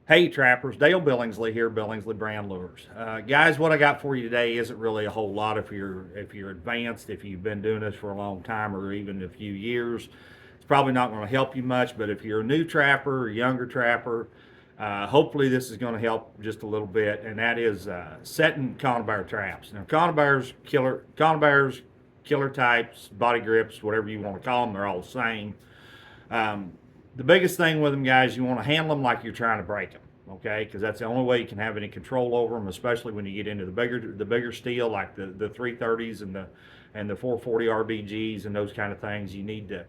Hey trappers, Dale Billingsley here, Billingsley Brand Lures. Guys, what I got for you today isn't really a whole lot if you're advanced, if you've been doing this for a long time or even a few years. It's probably not going to help you much, but if you're a new trapper or younger trapper, hopefully this is going to help just a little bit, and that is setting conibear traps. Now, conibears, killer types, body grips, whatever you want to call them, they're all the same. Um, the biggest thing with them, guys, you want to handle them like you're trying to break them, okay? Because that's the only way you can have any control over them, especially when you get into the bigger steel like the 330s and the 440 RBGs and those kind of things. You need to,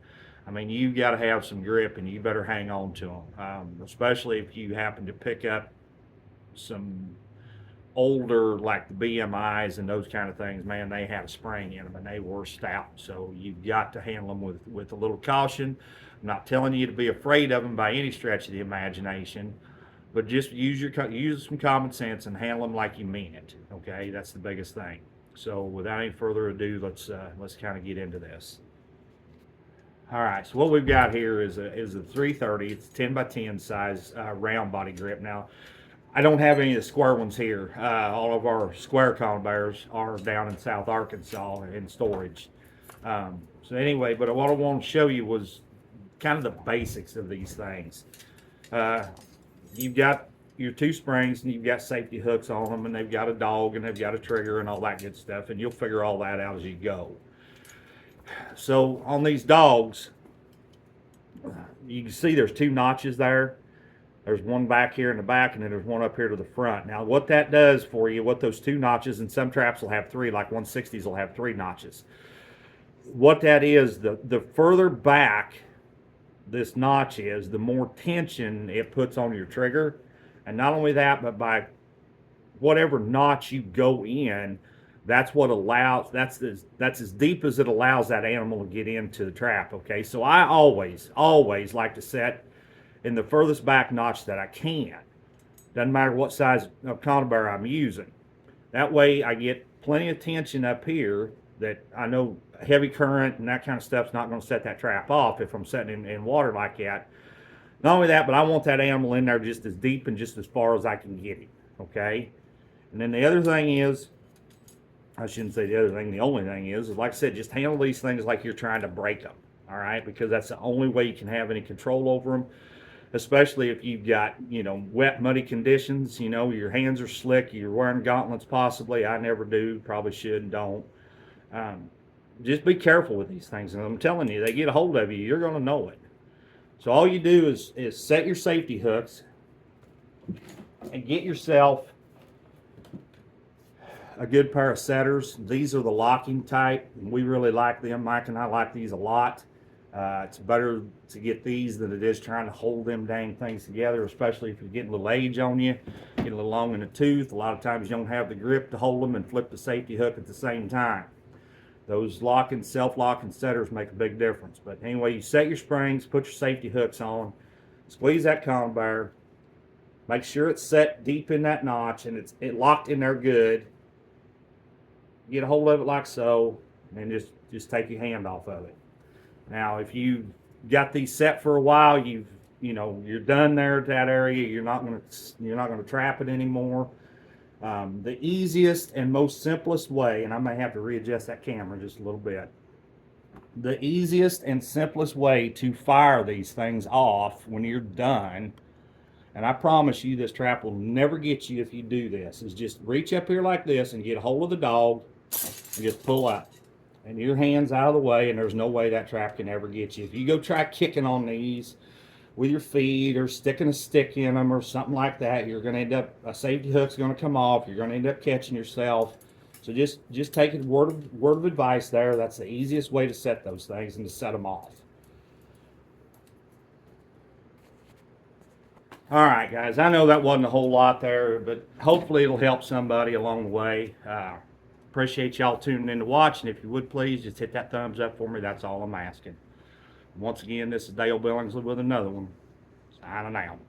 I mean, you got to have some grip, and you better hang on to them, especially if you happen to pick up some older, like the BMIs and those kind of things. Man, they had a spring in them and they were stout, so you've got to handle them with a little caution. I'm not telling you to be afraid of them by any stretch of the imagination, but just use some common sense and handle them like you mean it. Okay, that's the biggest thing. So without any further ado, let's kind of get into this. All right, so what we've got here is a 330. It's 10 by 10 size round body grip. Now, I don't have any of the square ones here. All of our square conibears are down in South Arkansas in storage. So anyway, but what I wanted to show you was kind of the basics of these things. You've got your two springs, and you've got safety hooks on them, and they've got a dog, and they've got a trigger, and all that good stuff, and you'll figure all that out as you go. So on these dogs, you can see there's two notches there. There's one back here in the back, and then there's one up here to the front. Now, what that does for you, what those two notches, and some traps will have three, like 160s will have three notches. What that is, the further back this notch is, the more tension it puts on your trigger. And not only that, but by whatever notch you go in, that's what allows, that's as deep as it allows that animal to get into the trap. Okay, so I always like to set in the furthest back notch that I can. Doesn't matter what size of conibear I'm using. That way I get plenty of tension up here that I know heavy current and that kind of stuff's not going to set that trap off if I'm setting in water like that. Not only that, but I want that animal in there just as deep and just as far as I can get him. Okay? And then the other thing is, I shouldn't say the other thing, the only thing is like I said, just handle these things like you're trying to break them. All right? Because that's the only way you can have any control over them. Especially if you've got, wet, muddy conditions, your hands are slick, you're wearing gauntlets possibly. I never do, probably should and don't. Just be careful with these things. And I'm telling you, they get a hold of you, you're going to know it. So all you do is set your safety hooks and get yourself a good pair of setters. These are the locking type, and we really like them. Mike and I like these a lot. It's better to get these than it is trying to hold them dang things together, especially if you're getting a little age on you, getting a little long in the tooth. A lot of times you don't have the grip to hold them and flip the safety hook at the same time. Those self-locking setters make a big difference. But anyway, you set your springs, put your safety hooks on, squeeze that conibear, make sure it's set deep in that notch and it's locked in there good. Get a hold of it like so, and just take your hand off of it. Now, if you got these set for a while, you're done there at that area. You're not going to trap it anymore. The easiest and most simplest way, and I may have to readjust that camera just a little bit. The easiest and simplest way to fire these things off when you're done, and I promise you this trap will never get you if you do this, is just reach up here like this and get a hold of the dog and just pull up. And your hand's out of the way, and there's no way that trap can ever get you. If you go try kicking on these with your feet or sticking a stick in them or something like that, you're going to end up, a safety hook's going to come off. You're going to end up catching yourself. So just take a word of advice there. That's the easiest way to set those things and to set them off. All right, guys, I know that wasn't a whole lot there, but hopefully it'll help somebody along the way. Appreciate y'all tuning in to watch, and if you would please just hit that thumbs up for me. That's all I'm asking. Once again, this is Dale Billingsley with another one. Signing out.